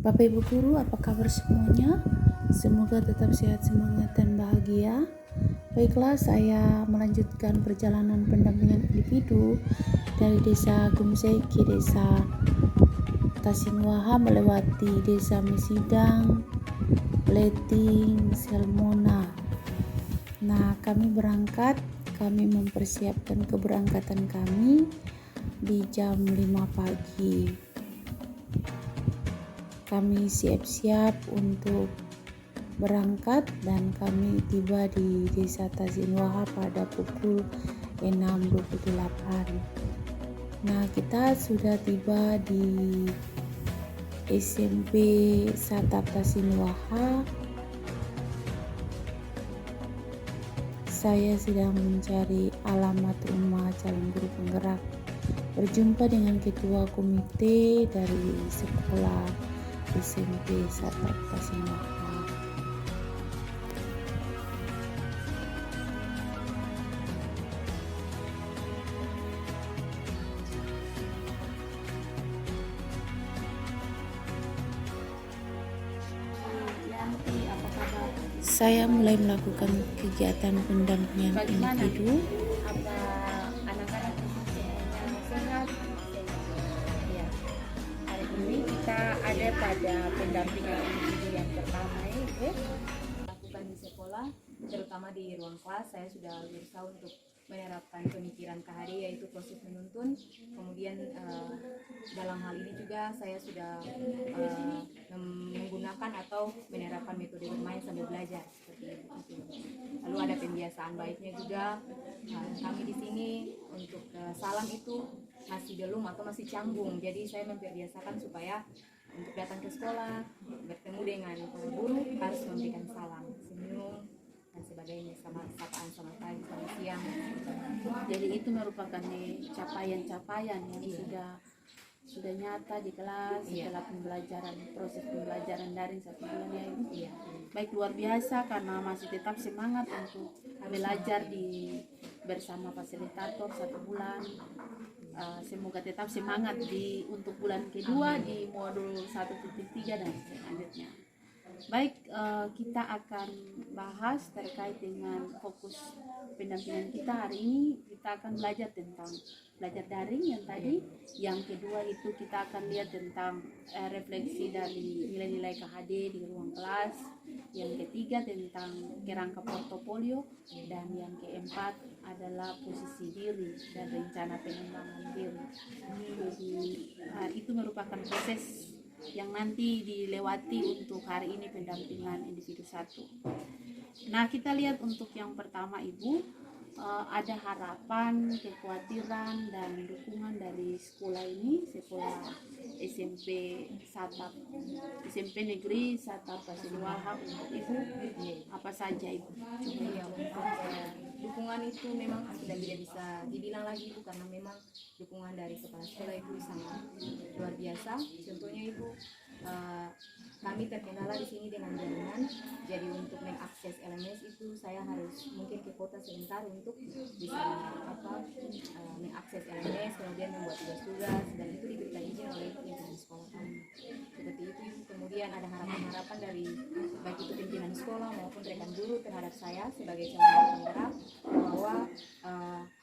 Bapak Ibu Guru, apa kabar semuanya? Semoga tetap sehat, semangat, dan bahagia. Baiklah, saya melanjutkan perjalanan pendampingan individu dari Desa Gumsei ke Desa Tasinwaha melewati Desa Misidang, Leting, Selmona. Nah, kami mempersiapkan keberangkatan kami di jam 5 pagi. Kami siap-siap untuk berangkat dan kami tiba di Desa Tasinwaha pada pukul 6.28. Nah, kita sudah tiba di SMP Satap Tasinwaha. Saya sedang mencari alamat rumah calon guru penggerak. Berjumpa dengan ketua komite dari sekolah SMP Satap Tasinwaha. Saya mulai melakukan kegiatan pendampingan individu. Apa anak-anak semuanya sehat? Ya. Hari ini kita ada pada pendampingan individu yang pertama lakukan di sekolah, terutama di ruang kelas. Saya sudah berusaha untuk menerapkan pemikiran KHD, yaitu proses menuntun. Kemudian dalam hal ini juga saya sudah menggunakan atau menerapkan metode bermain sambil belajar seperti itu. Lalu ada pembiasaan baiknya juga. Kami di sini untuk salam itu masih belum atau masih canggung. Jadi saya memperbiasakan supaya untuk datang ke sekolah bertemu dengan guru harus memberikan salam, senyum dan sebagainya, sama sapaan selamat pagi, selamat siang. Jadi itu merupakan capaian-capaian yang sudah nyata di kelas setelah proses pembelajaran daring 1 bulan ya Ibu. Baik, luar biasa karena masih tetap semangat untuk belajar bersama fasilitator 1 bulan. Semoga tetap semangat untuk bulan kedua di modul 1.3 dan selanjutnya. Baik, kita akan bahas terkait dengan fokus pendampingan kita hari ini. Kita akan belajar tentang belajar daring yang tadi. Yang kedua itu kita akan lihat tentang refleksi dari nilai-nilai KHD di ruang kelas. Yang ketiga tentang kerangka portofolio, dan yang keempat adalah posisi diri dan rencana pengembangan diri. Jadi itu merupakan proses yang nanti dilewati untuk hari ini pendampingan individu 1. Nah, kita lihat untuk yang pertama Ibu, ada harapan, kekhawatiran, dan dukungan dari sekolah ini, sekolah SMP Satap, SMP Negeri Satap Tasinwaha untuk Ibu. Apa saja Ibu? Dukungan itu memang sudah tidak bisa dibilang lagi Ibu, karena memang dukungan dari kepala sekolah itu sangat luar biasa. Contohnya Ibu, kami terkendala di sini dengan jaringan. Jadi untuk mengakses LMS itu saya harus mungkin ke kota sebentar untuk bisa mengakses LMS, kemudian membuat tugas-tugas, dan itu diberikan izin oleh pimpinan sekolah kami. Seperti itu. Kemudian ada harapan-harapan dari baik itu pimpinan sekolah maupun rekan guru terhadap saya sebagai calon penggerak, bahwa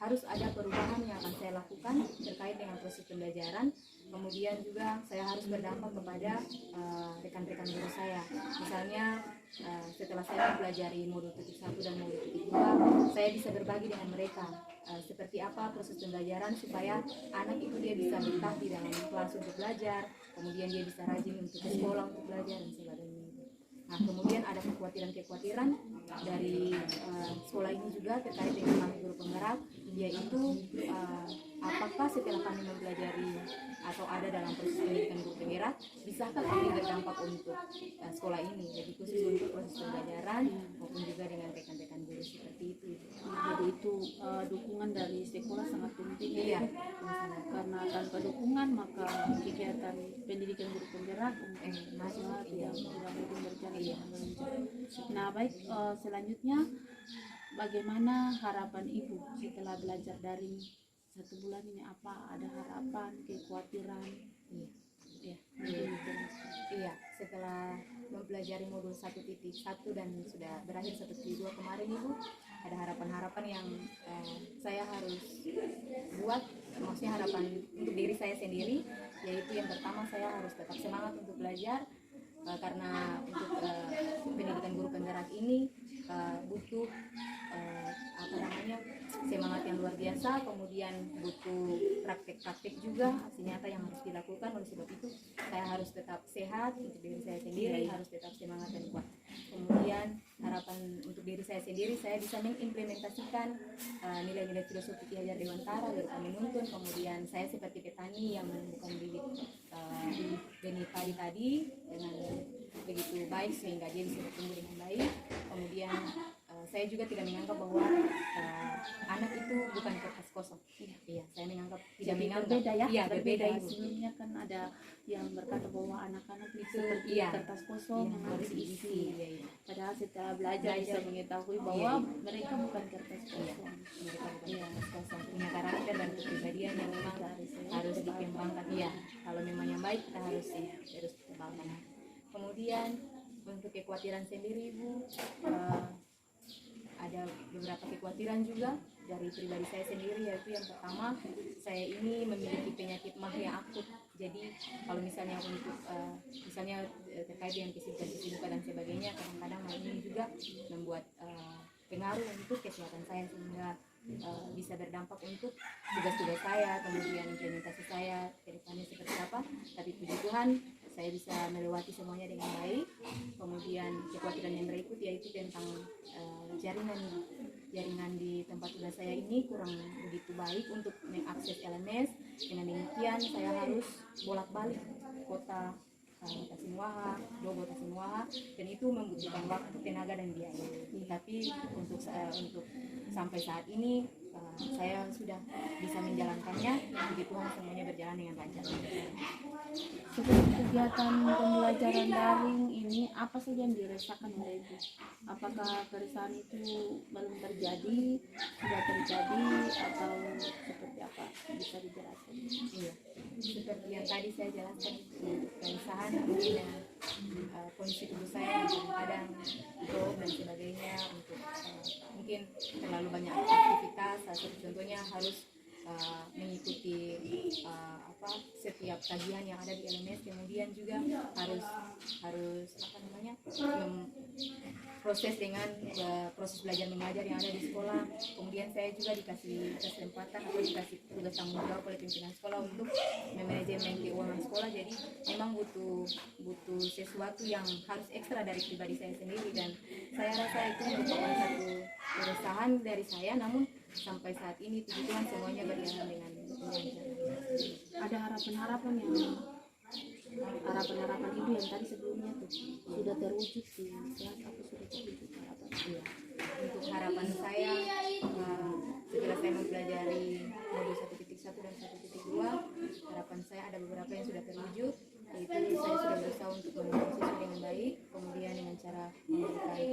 harus ada perubahan yang akan saya lakukan terkait dengan proses pembelajaran. Kemudian juga saya harus berdampak kepada rekan-rekan guru saya. Misalnya setelah saya mempelajari modul titik 1 dan modul titik 2, saya bisa berbagi dengan mereka seperti apa proses pembelajaran supaya anak itu dia bisa betah di dalam kelas untuk belajar, kemudian dia bisa rajin untuk ke sekolah untuk belajar dan sebagainya. Nah, kemudian ada kekhawatiran dari sekolah ini juga terkait dengan kami guru penggerak, yaitu apakah setelah kami mempelajari atau ada dalam proses pendidikan guru penggerak, bisakah kami berdampak untuk sekolah ini, jadi khusus untuk proses pembelajaran maupun juga dengan rekan-rekan guru seperti itu. Jadi itu dukungan dari sekolah sangat penting ya, karena tanpa dukungan maka kegiatan pendidikan guru penggerak tidak mungkin berjalan dengan lancar. Nah, baik, selanjutnya bagaimana harapan Ibu setelah belajar daring 1 bulan ini? Apa ada harapan, kekhawatiran? Iya, setelah mempelajari modul 1.1 dan sudah berakhir 1.2 kemarin Ibu, ada harapan-harapan yang saya harus buat, maksudnya harapan untuk diri saya sendiri, yaitu yang pertama saya harus tetap semangat untuk belajar, karena untuk pendidikan guru penggerak ini butuh semangat yang luar biasa, kemudian butuh praktek-praktek juga aksi nyata yang harus dilakukan. Oleh sebab itu saya harus tetap sehat untuk diri saya sendiri, harus tetap semangat dan kuat. Kemudian harapan untuk diri saya sendiri, saya bisa mengimplementasikan nilai-nilai filosofi Ki Hajar Dewantara berupa menuntun. Kemudian saya seperti petani yang menumbuhkan bibit benih padi tadi dengan begitu baik sehingga dia bisa bertumbuh dengan baik. Kemudian saya juga tidak menganggap bahwa anak itu bukan kertas kosong. Iya, saya menganggap tidak menganggap. Berbeda ya. Iya, berbeda Ibu. Sebelumnya kan ada yang berkata bahwa anak-anak itu seperti iya, kertas kosong yang harus diisi. Iya. Padahal setelah belajar bisa mengetahui bahwa mereka bukan kertas kosong. Mereka bukan kertas kosong, punya karakter dan kepribadian yang memang harus dikembangkan. Iya, kalau memang yang baik kita harus kembangkan. Kemudian untuk kekhawatiran sendiri Ibu, ada beberapa kekhawatiran juga dari pribadi saya sendiri, yaitu yang pertama, saya ini memiliki penyakit mah yang akut. Jadi kalau misalnya untuk terkait dengan kesibukan dan sebagainya, kadang-kadang hal ini juga membuat pengaruh untuk kesehatan saya, sehingga bisa berdampak untuk tugas-tugas saya, kemudian implementasi saya ke depannya seperti apa. Tapi puji Tuhan saya bisa melewati semuanya dengan baik. Kemudian kekhawatiran yang berikut yaitu tentang jaringan di tempat tugas saya ini kurang begitu baik untuk mengakses LMS. Dengan demikian saya harus bolak-balik kota Tasikmalaya, Dogo Tasikmalaya, dan itu membutuhkan waktu, tenaga dan biaya. Tapi untuk sampai saat ini saya sudah bisa menjalankannya. Puji Tuhan semuanya berjalan dengan lancar. Seperti kegiatan pembelajaran daring ini, apa saja yang dirasakan oleh Ibu? Apakah keresahan itu belum terjadi, sudah terjadi, atau seperti apa? Bisa dijelaskan? Iya, seperti yang tadi saya jelaskan, keresahan mungkin kondisi tubuh saya yang kadang-kadang drop dan sebagainya, untuk mungkin terlalu banyak aktivitas, contohnya harus mengikuti setiap kajian yang ada di LMS, kemudian juga harus proses dengan proses belajar mengajar yang ada di sekolah. Kemudian saya juga dikasih kesempatan atau dikasih tugas tanggung jawab oleh pimpinan sekolah untuk memanajemen keuangan sekolah. Jadi memang butuh sesuatu yang harus ekstra dari pribadi saya sendiri, dan saya rasa itu merupakan satu keresahan dari saya. Namun sampai saat ini puji Tuhan semuanya berjalan dengan lancar. Ada harapan-harapan Ibu yang tadi sebelumnya tuh sudah terwujud di kelas, apa sudah terwujud harapan? Iya. Untuk harapan saya setelah saya mempelajari modul 1.1 dan 1.2, harapan saya ada beberapa yang sudah terwujud, yaitu saya sudah berusaha untuk mendidik siswa dengan baik, kemudian dengan cara memberikan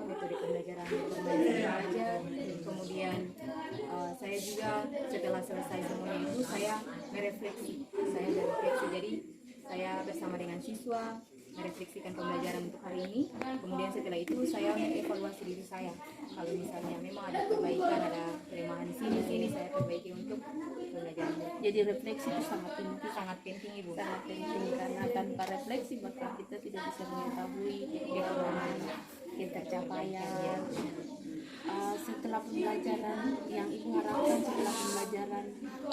metode pembelajaran belajar. Kemudian saya juga setelah selesai semuanya itu saya merefleksi. Jadi saya bersama dengan siswa merefleksikan pembelajaran untuk hari ini. Kemudian setelah itu saya mengevaluasi diri saya. Kalau misalnya memang ada perbaikan, ada kelemahan di sini saya perbaiki untuk pembelajaran. Jadi refleksi itu sangat penting Ibu. Sangat penting, Karena tanpa refleksi maka kita tidak bisa mengetahui kekurangan, pencapaian. Setelah pembelajaran yang Ibu harapkan, setelah pembelajaran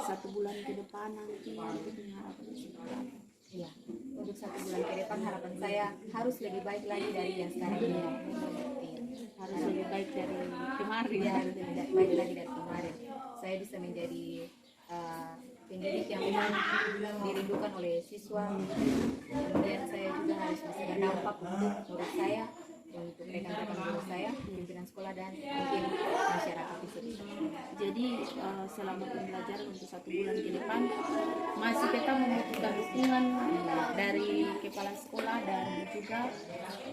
1 bulan ke depan nanti, Ibu punya harapan seperti apa? Iya, untuk 1 bulan ke depan harapan saya harus lebih baik lagi dari yang sekarang ini. Harus lebih baik dari kemarin. Ya, harus lebih baik lagi dari kemarin. Saya bisa menjadi pendidik yang memang dirindukan oleh siswa. Kemudian saya juga harus bisa berdampak untuk murid saya, untuk rekan-rekan guru saya, pimpinan sekolah, dan mungkin masyarakat di sini. Jadi selama pembelajaran untuk 1 bulan ke depan masih kita membutuhkan dukungan dari kepala sekolah dan juga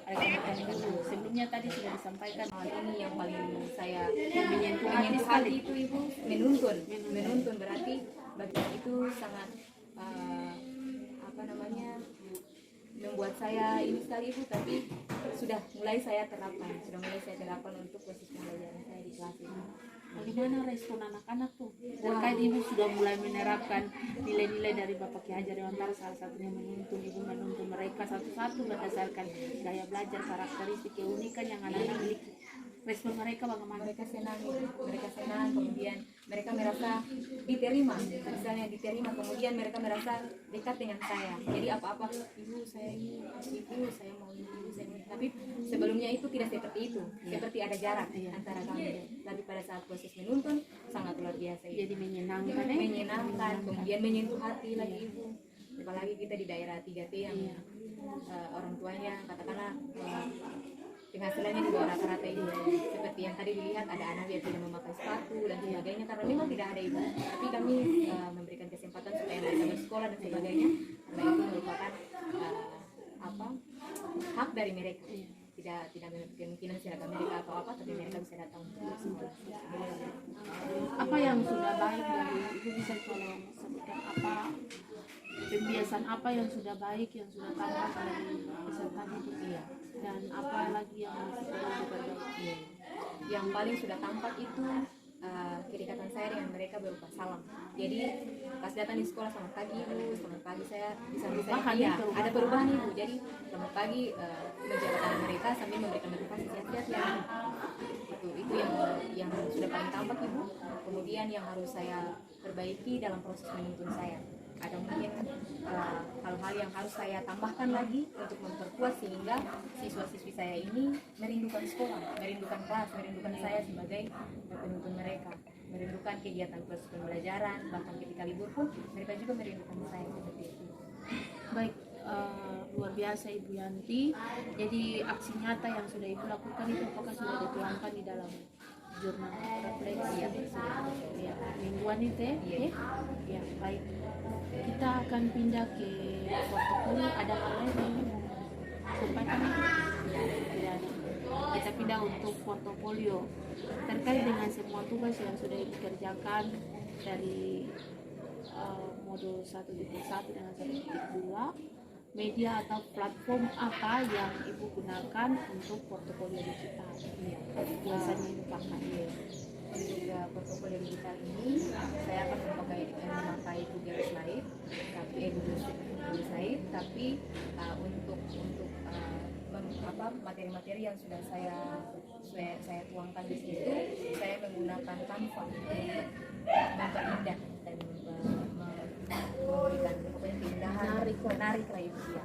rekan-rekan guru. Sebelumnya tadi sudah disampaikan Hal ini yang paling saya menyentuh hati itu Ibu, menuntun berarti bagi itu sangat membuat saya ini sekali Ibu, tapi sudah mulai saya terapkan untuk proses pembelajaran saya di kelas ini. Bagaimana respon anak-anak tuh? Terkait ibu sudah mulai menerapkan nilai-nilai dari Bapak Ki Hajar Dewantara, salah satunya menuntun, ibu menuntun mereka satu-satu berdasarkan gaya belajar, karakteristik, keunikan yang anak-anak miliki. Respon mereka bagaimana? Mereka senang, kemudian mereka merasa diterima, misalnya diterima, kemudian mereka merasa dekat dengan saya. Jadi apa-apa, ibu saya ini, ibu saya mau ini, ibu saya mau ini. Tapi sebelumnya itu tidak seperti itu, seperti ada jarak antara kami. Tapi pada saat proses menuntun sangat luar biasa. Jadi menyenangkan, kemudian menyentuh hati lagi ibu. Apalagi kita di daerah 3T yang orang tuanya katakanlah penghasilannya di bawah rata-rata ibu, seperti yang tadi dilihat ada anak yang tidak memakai sepatu dan sebagainya, karena memang tidak ada ibu, tapi kami memberikan kesempatan supaya mereka bersekolah dan sebagainya, karena itu merupakan hak dari mereka, tidak kemungkinan seragam mereka atau apa, tapi mereka bisa datang untuk sekolah. Apa yang sudah baik dari ibu, bisa tolong sebutkan apa pembiasaan apa yang sudah baik, yang sudah tampak dari peserta didik, dan apa lagi yang masih perlu diperbaiki? Yang paling sudah tampak itu kedekatan saya dengan mereka berupa salam. Jadi pas datang di sekolah, selamat pagi ibu, selamat pagi, saya bisa ada perubahan ibu. Jadi selamat pagi menjabat mereka sambil memberikan motivasi sehat-sehat ya. Itu yang sudah paling tampak ibu. Kemudian yang harus saya perbaiki dalam proses menuntun saya, ada mungkin hal-hal yang harus saya tambahkan lagi untuk memperkuat sehingga siswa-siswi saya ini merindukan sekolah, merindukan kelas, merindukan saya sebagai penuntun mereka, merindukan kegiatan proses pembelajaran, bahkan ketika libur pun mereka juga merindukan saya seperti itu. Baik, luar biasa Ibu Yanti. Jadi aksi nyata yang sudah Ibu lakukan itu apakah sudah dituangkan di dalam jurnal refleksi ya, mingguan itu ya, baik. Kita akan pindah ke portofolio. Ada hal lain yang mau sampaikan? Ya, kita pindah untuk portofolio terkait dengan semua tugas yang sudah Ibu kerjakan dari modul 1.1 dengan 1.2. Media atau platform apa yang Ibu gunakan untuk portofolio digital? Biasanya Ibu pakai. Untuk portofolio digital ini saya akan memakai Google Slide, tapi untuk materi-materi yang sudah saya tuangkan di situ, saya menggunakan Canva untuk memperindah dan memberikan pokoknya keindahan menarik lah ibu ya,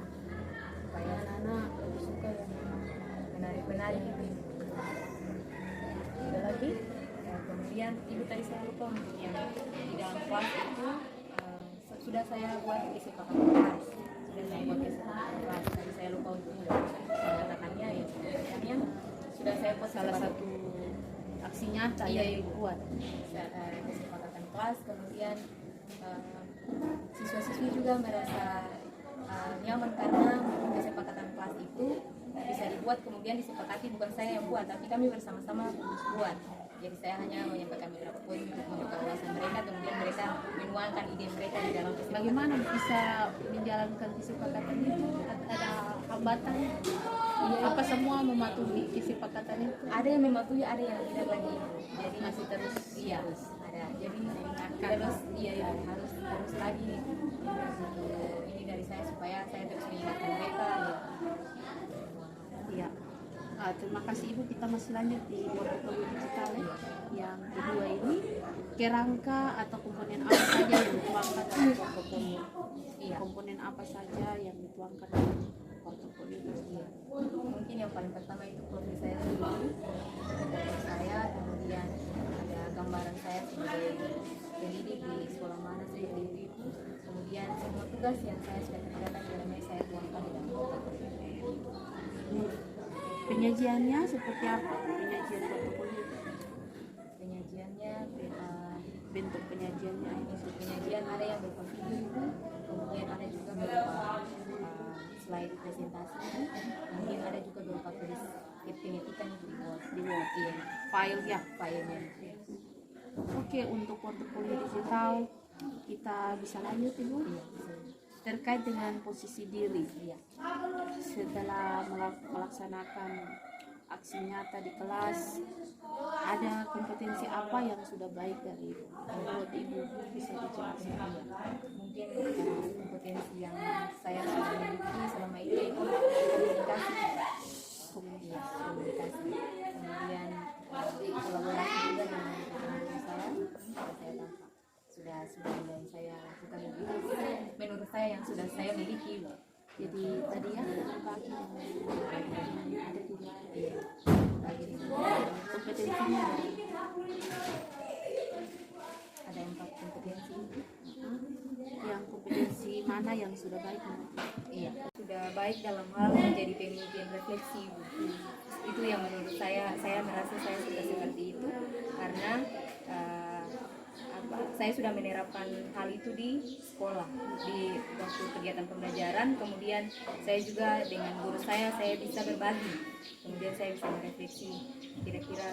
supaya anak-anak lebih suka yang menarik itu. Ada lagi kemudian ibu tadi saya lupa untuk yang di dalam kelas itu sudah saya buat kesepakatan kelas, tadi saya lupa untuk mengatakannya ya, yang sudah saya buat salah satu aksi nyata yang dibuat kesepakatan kelas. Kemudian siswa-siswi juga merasa nyaman karena kesepakatan kelas itu bisa dibuat kemudian disepakati, bukan saya yang buat tapi kami bersama-sama buat. Jadi saya hanya menyampaikan beberapa poin untuk membuka wawasan mereka, kemudian mereka menuangkan ide mereka di dalam kesepakatan. Bagaimana bisa menjalankan kesepakatan itu? Ada hambatan? Apa semua mematuhi kesepakatan itu? Ada yang mematuhi, ada yang tidak lagi. Jadi masih terus ada. Jadi harus lagi. Ini dari saya supaya saya terus mengingatkan mereka. Ya. Terima kasih Ibu, kita masih lanjut di portofolio digital yang kedua ini. Kerangka atau komponen apa saja yang dituangkan dalam portofolio? Komponen apa saja yang dituangkan dalam portofolio digital? Mungkin yang paling pertama itu profil saya sendiri, kemudian ada gambaran saya sebagai pendidik di sekolah mana saya pendidik, kemudian semua tugas yang saya sudah kerjakan dalamnya saya tuangkan di dalam portofolio. Penyajiannya seperti apa? Penyajian portofolio? Penyajiannya bentuk penyajiannya ada yang berupa video, kemudian ada juga berupa slide presentasi, kemudian ada juga berupa tulis pengetikan di Word, filenya. Oke, untuk portofolio digital kita bisa lanjut Ibu. terkait dengan posisi diri. Iya. Setelah melaksanakan aksi nyata di kelas, ada kompetensi apa yang sudah baik dari Ibu? Menurut Ibu bisa dijelaskan? Mungkin kompetensi yang saya sudah miliki selama ini itu komunikasi. Iya, komunikasi. Kemudian kolaborasi juga dengan teman-teman saya tangkap. Sudah mulai saya lakukan itu menurut saya yang sudah saya miliki. Jadi tadi ya berbagi yang ada di luar. Bagi Kompetensinya ada 4 kompetensi. yang kompetensi mana yang sudah baik menurut Ibu? Iya, sudah baik dalam hal menjadi pemimpin refleksi, Bu. Itu yang menurut saya merasa saya sudah seperti itu karena saya sudah menerapkan hal itu di sekolah, di waktu kegiatan pembelajaran. Kemudian saya juga dengan guru saya bisa berbagi, kemudian saya bisa merefleksi kira-kira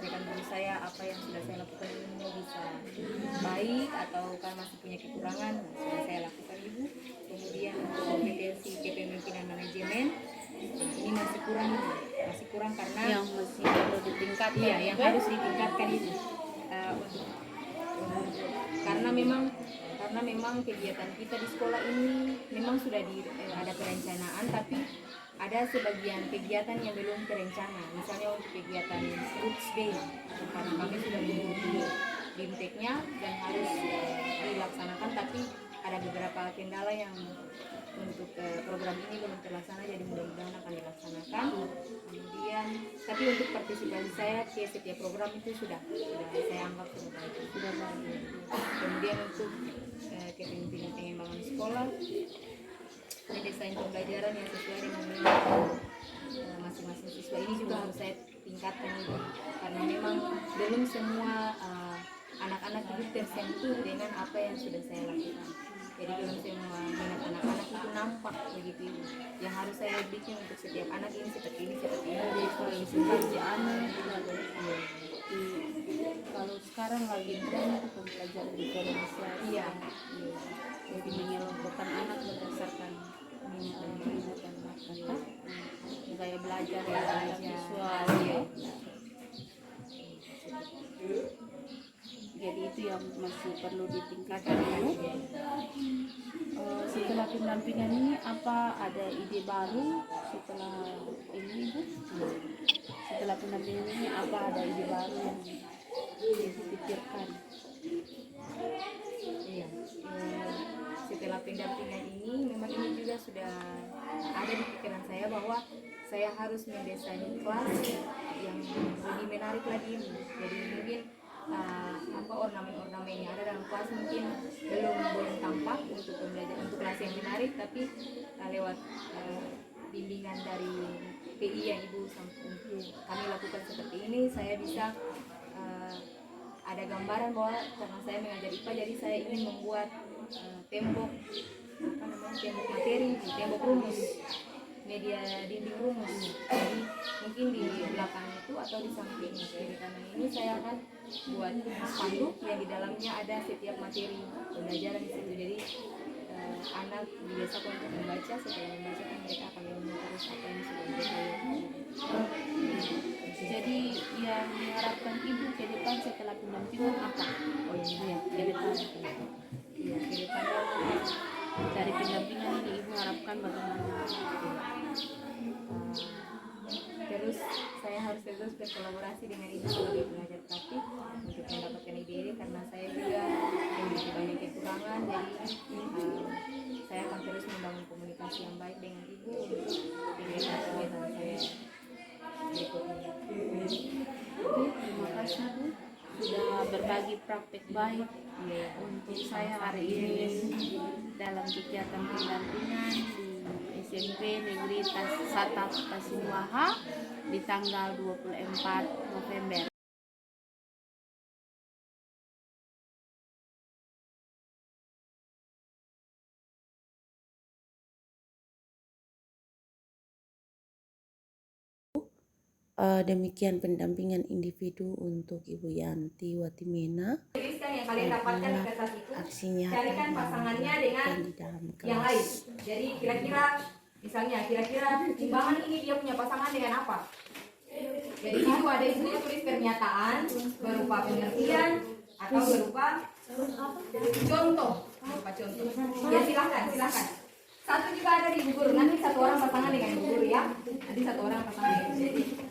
rekan guru saya apa yang sudah saya lakukan ini bisa baik atau kan masih punya kekurangan. Sudah saya lakukan Ibu. Kemudian untuk kompetensi kepemimpinan manajemen ini masih kurang karena Yang masih perlu ditingkatkan. iya, yang harus ditingkatkan itu karena memang kegiatan kita di sekolah ini memang sudah ada perencanaan, tapi ada sebagian kegiatan yang belum terencana. Misalnya untuk kegiatan Roots Day, karena kami sudah mengikuti BIMTEK-nya dan harus dilaksanakan, tapi ada beberapa kendala yang untuk program ini belum terlaksana, jadi mudah-mudahan akan dilaksanakan. Kemudian tapi untuk partisipasi saya ke setiap program itu sudah saya anggap sudah baik. Kemudian untuk kepemimpinan pengembangan sekolah, mendesain pembelajaran yang sesuai dengan minat masing-masing siswa ini juga harus saya tingkatkan itu, karena memang belum semua anak-anak itu tersentuh dengan apa yang sudah saya lakukan. Jadi belum semua minat anak-anak itu nampak begitu Ibu. Yang harus saya bikin untuk setiap anak ini seperti ini. Jadi kalau inspirasi anak juga kalau sekarang lagi tren itu pembelajaran diferensiasi. Iya. Jadi mengelompokkan anak berdasarkan minat dan bakat, gaya belajar visual. Jadi itu yang masih perlu ditingkatkan Ibu. Setelah pendampingan ini apa ada ide baru setelah ini Ibu? Setelah pendampingan ini apa ada ide baru yang dipikirkan? Iya. Setelah pendampingan ini memang ini juga sudah ada di pikiran saya bahwa saya harus mendesain kelas yang lebih menarik lagi. Jadi mungkin ornamen-ornamen yang ada dalam kelas mungkin belum tampak untuk pembelajaran untuk kelas yang menarik, tapi lewat bimbingan dari PI yang Ibu kami lakukan seperti ini, saya bisa ada gambaran bahwa karena saya mengajar IPA, jadi saya ingin membuat tembok materi, tembok rumus, media dinding rumus. Jadi mungkin di belakang itu atau di samping kiri kanan ini saya akan buat spanduk yang di dalamnya ada setiap materi pembelajaran di situ. Jadi anak dibiasakan untuk membaca, setelah membaca kan mereka akan terus apa yang sudah mereka. Jadi yang diharapkan Ibu ke depan setelah pendampingan apa? Oh iya, Ke depan. Iya, ke depan Dari pendampingan ini Ibu harapkan bagaimana? Terus saya harus terus berkolaborasi dengan Ibu sebagai pengajar praktik untuk mendapatkan ide-ide, karena saya juga memiliki banyak kekurangan. Jadi saya akan terus membangun komunikasi yang baik dengan Ibu untuk kegiatan-kegiatan saya berikutnya. Oke, terima kasih Bu sudah berbagi praktek baik untuk saya hari ini dalam kegiatan pendampingan di SMP Negeri Satap Tasikmalaya di tanggal 24 November. Demikian pendampingan individu untuk Ibu Yanti Watimena. pendidikan yang kalian dapatkan di kertas itu, aksinya carikan pasangannya dengan di dalam yang lain. Jadi kira-kira misalnya timbangan ini dia punya pasangan dengan apa? Jadi itu ada isinya tulis pernyataan berupa pengertian atau berupa contoh. Ya silakan. Satu juga ada di Bu Guru. Nanti satu orang pasangan dengan Bu Guru ya. Nanti satu orang pasangan dengan Bu Guru.